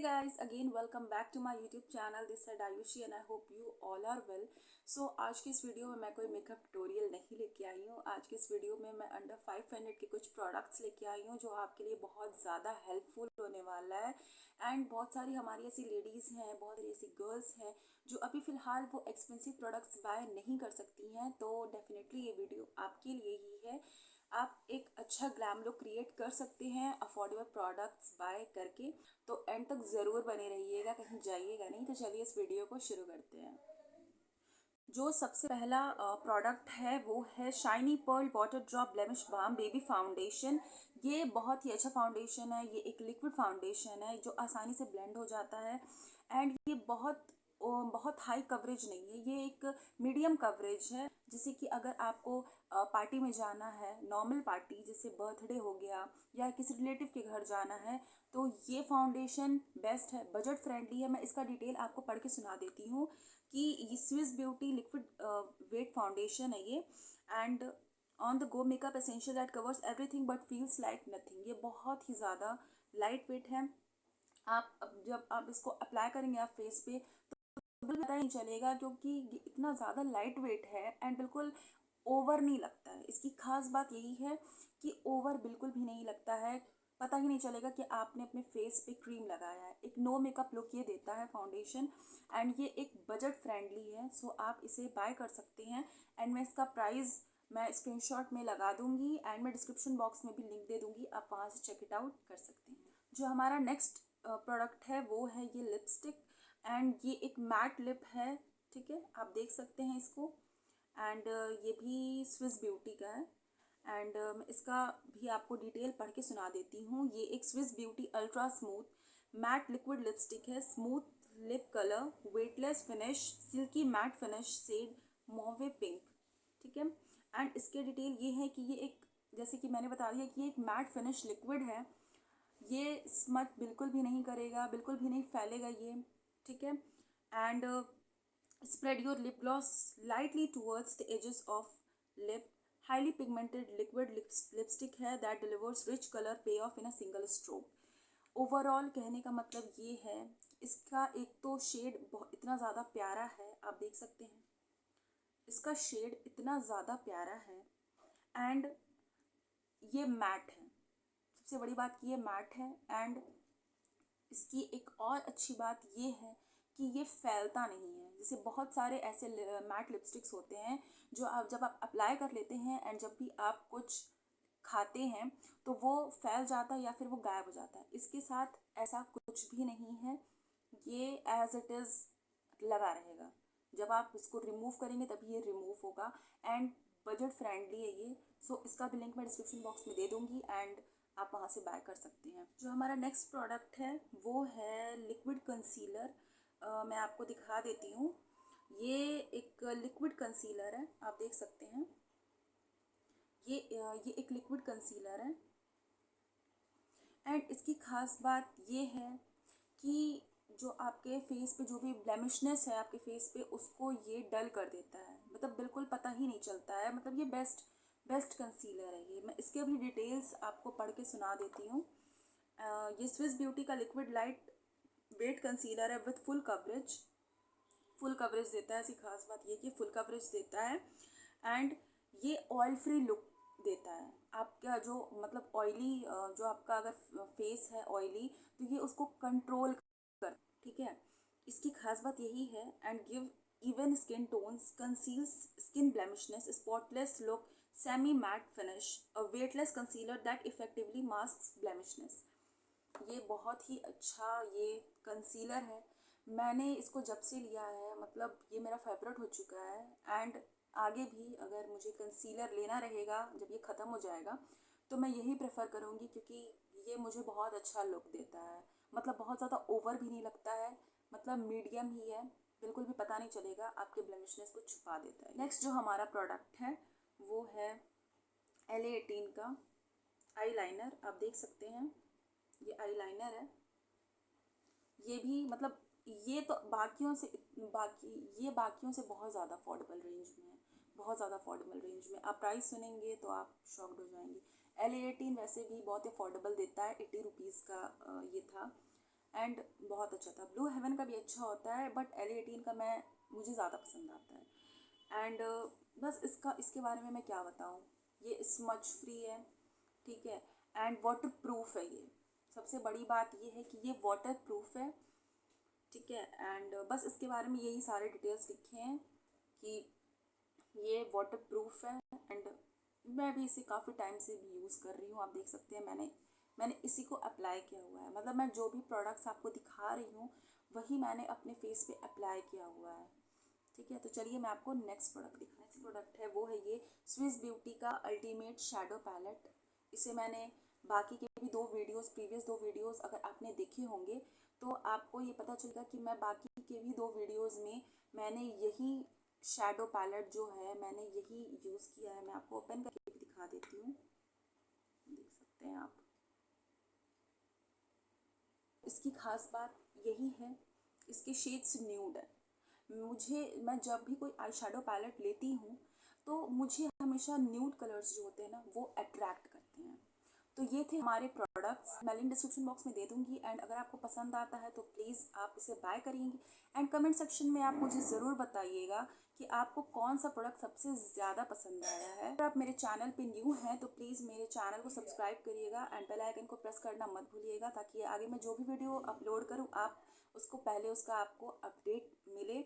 guys, again welcome back to my YouTube channel. This is Ayushi and I hope you all are well. आज की इस video में मैं कोई makeup tutorial नहीं लेके आई हूँ। आज की इस वीडियो में मैं अंडर 500 के कुछ प्रोडक्ट्स लेके आई हूँ जो आपके लिए बहुत ज़्यादा हेल्पफुल होने वाला है। एंड बहुत सारी हमारी ऐसी लेडीज़ हैं, बहुत सारी ऐसी गर्ल्स हैं जो अभी फ़िलहाल वो एक्सपेंसिव प्रोडक्ट्स बाय नहीं कर सकती हैं, तो डेफिनेटली ये वीडियो आपके लिए ही है। आप एक अच्छा ग्लैम लुक क्रिएट कर सकते हैं अफोर्डेबल प्रोडक्ट्स बाय करके, तो एंड तक ज़रूर बने रहिएगा, कहीं जाइएगा नहीं। तो चलिए इस वीडियो को शुरू करते हैं। जो सबसे पहला प्रोडक्ट है वो है shiny pearl water drop blemish balm baby foundation. ये बहुत ही अच्छा फाउंडेशन है। ये एक लिक्विड फाउंडेशन है जो आसानी से ब्लेंड हो जाता है एंड ये बहुत हाई कवरेज नहीं है, ये एक मीडियम कवरेज है। जैसे कि अगर आपको पार्टी में जाना है, नॉर्मल पार्टी जैसे बर्थडे हो गया या किसी रिलेटिव के घर जाना है, तो ये फाउंडेशन बेस्ट है, बजट फ्रेंडली है। मैं इसका डिटेल आपको पढ़ के सुना देती हूँ कि ये Swiss beauty liquid wet foundation है ये। And on the go makeup essential that covers everything but feels like nothing. ये बहुत ही ज़्यादा लाइट वेट है। जब आप इसको अप्लाई करेंगे आप फेस पे तो बिल्कुल पता नहीं चलेगा, क्योंकि ये इतना ज़्यादा लाइट वेट है एंड बिल्कुल ओवर नहीं लगता है। इसकी खास बात यही है कि ओवर बिल्कुल भी नहीं लगता है। पता ही नहीं चलेगा कि आपने अपने फेस पे क्रीम लगाया है। एक नो मेकअप लुक ये देता है फाउंडेशन एंड ये एक बजट फ्रेंडली है, सो आप इसे बाय कर सकते हैं। एंड मैं इसका प्राइस मैं स्क्रीनशॉट में लगा दूंगी एंड मैं डिस्क्रिप्शन बॉक्स में भी लिंक दे दूंगी, आप वहाँ से चेक इट आउट कर सकते हैं। जो हमारा नेक्स्ट प्रोडक्ट है वो है ये लिपस्टिक एंड ये एक मैट लिप है, ठीक है, आप देख सकते हैं इसको। एंड ये भी स्विस ब्यूटी का है एंड मैं इसका भी आपको डिटेल पढ़ के सुना देती हूँ। ये एक Swiss beauty ultra smooth matte liquid lipstick है, smooth lip colour, weightless finish, silky matte finish shade mauve pink, ठीक है। एंड इसके डिटेल ये है कि ये एक, जैसे कि मैंने बता दिया कि ये एक मैट फिनिश लिक्विड है। ये स्मच बिल्कुल भी नहीं करेगा, बिल्कुल भी नहीं फैलेगा ये, ठीक है। And spread your lip gloss lightly towards the edges of lip. Highly pigmented liquid lipstick है that delivers rich color payoff in a single stroke. Overall कहने का मतलब ये है, इसका एक तो शेड इतना ज़्यादा प्यारा है, आप देख सकते हैं इसका शेड इतना ज़्यादा प्यारा है एंड ये मैट है। सबसे बड़ी बात कि ये मैट है एंड इसकी एक और अच्छी बात ये है कि ये फैलता नहीं है। जैसे बहुत सारे ऐसे मैट लिपस्टिक्स होते हैं जो आप जब आप अप्लाई कर लेते हैं एंड जब भी आप कुछ खाते हैं तो वो फैल जाता है या फिर वो गायब हो जाता है। इसके साथ ऐसा कुछ भी नहीं है, ये एज इट इज़ लगा रहेगा। जब आप इसको रिमूव करेंगे तभी ये रिमूव होगा एंड बजट फ्रेंडली है ये। सो इसका भी लिंक मैं डिस्क्रिप्शन बॉक्स में दे दूँगी एंड आप वहाँ से बाय कर सकते हैं। जो हमारा नेक्स्ट प्रोडक्ट है वो है लिक्विड कंसीलर। मैं आपको दिखा देती हूँ। ये एक लिक्विड कंसीलर है, आप देख सकते हैं। ये एक लिक्विड कंसीलर है एंड इसकी खास बात ये है कि जो आपके फेस पे जो भी ब्लेमिशनेस है आपके फेस पे उसको ये डल कर देता है, मतलब बिल्कुल पता ही नहीं चलता है। मतलब ये बेस्ट कंसीलर है ये। मैं इसके भी डिटेल्स आपको पढ़ के सुना देती हूँ। ये स्विस ब्यूटी का लिक्विड लाइट वेट कंसीलर है विथ फुल कवरेज देता है। ऐसी खास बात ये कि फुल कवरेज देता है एंड ये ऑयल फ्री लुक देता है। आपका जो मतलब ऑयली जो आपका अगर फेस है ऑयली तो ये उसको कंट्रोल कर, ठीक है। इसकी खास बात यही है and give even skin tones, conceals skin blemishes, spotless look, semi matte finish, a weightless concealer that effectively masks blemishes. ये बहुत ही अच्छा ये कंसीलर है। मैंने इसको जब से लिया है मतलब ये मेरा फेवरेट हो चुका है एंड आगे भी अगर मुझे कंसीलर लेना रहेगा जब ये ख़त्म हो जाएगा तो मैं यही प्रेफर करूँगी, क्योंकि ये मुझे बहुत अच्छा लुक देता है। मतलब बहुत ज़्यादा ओवर भी नहीं लगता है, मतलब मीडियम ही है, बिल्कुल भी पता नहीं चलेगा, आपके ब्लेमिशनेस को छुपा देता है। नेक्स्ट जो हमारा प्रोडक्ट है वो है LA18 का आई लाइनर। आप देख सकते हैं ये आई लाइनर है। ये भी मतलब ये तो बाकियों से बहुत ज़्यादा अफोर्डेबल रेंज में है, बहुत ज़्यादा अफोर्डेबल रेंज में। आप प्राइस सुनेंगे तो आप शॉक्ड हो जाएंगे। LA18 वैसे भी बहुत अफोर्डेबल देता है, 80 रुपीज़ का ये था एंड बहुत अच्छा था। ब्लू हेवन का भी अच्छा होता है बट L18 का मुझे ज़्यादा पसंद आता है। एंड बस इसके बारे में मैं क्या बताऊँ, ये स्मच फ्री है, ठीक है, एंड वाटर प्रूफ है। ये सबसे बड़ी बात ये है कि ये वाटर प्रूफ है, ठीक है। एंड बस इसके बारे में यही सारे डिटेल्स लिखे हैं कि ये वाटर प्रूफ है। एंड मैं भी इसे काफ़ी टाइम से भी यूज़ कर रही हूँ। आप देख सकते हैं मैंने इसी को अप्लाई किया हुआ है। मतलब मैं जो भी प्रोडक्ट्स आपको दिखा रही हूँ वही मैंने अपने फेस पे अप्लाई किया हुआ है, ठीक है। तो चलिए मैं आपको नेक्स्ट प्रोडक्ट है वो है ये स्विस ब्यूटी का अल्टीमेट शैडो पैलेट। इसे मैंने बाकी के भी प्रीवियस दो वीडियोस अगर आपने देखे होंगे तो आपको ये पता चलेगा कि मैं बाकी के भी दो वीडियोस में मैंने यही शैडो पैलेट जो है मैंने यही यूज़ किया है। मैं आपको ओपन करके भी दिखा देती हूँ, देख सकते हैं आप। इसकी खास बात यही है, इसके शेड्स न्यूड है। मैं जब भी कोई आई शेडो पैलेट लेती हूँ तो मुझे हमेशा न्यूड कलर्स जो होते हैं ना वो अट्रैक्ट करते हैं। तो ये थे हमारे प्रोडक्ट्स, मैं लिंक डिस्क्रिप्शन बॉक्स में दे दूंगी। एंड अगर आपको पसंद आता है तो प्लीज़ आप इसे बाय करेंगे। एंड कमेंट सेक्शन में आप मुझे ज़रूर बताइएगा कि आपको कौन सा प्रोडक्ट सबसे ज़्यादा पसंद आया है। अगर आप मेरे चैनल पे न्यू हैं तो प्लीज़ मेरे चैनल को सब्सक्राइब करिएगा एंड बेल आइकन को प्रेस करना मत भूलिएगा, ताकि आगे मैं जो भी वीडियो अपलोड करूँ आप उसको पहले उसका आपको अपडेट मिले।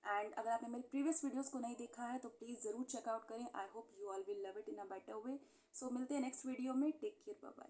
एंड अगर आपने मेरी प्रीवियस वीडियोस को नहीं देखा है तो प्लीज़ ज़रूर चेकआउट करें। I hope you all will love it in a better way. So मिलते हैं नेक्स्ट वीडियो में। Take care, bye bye.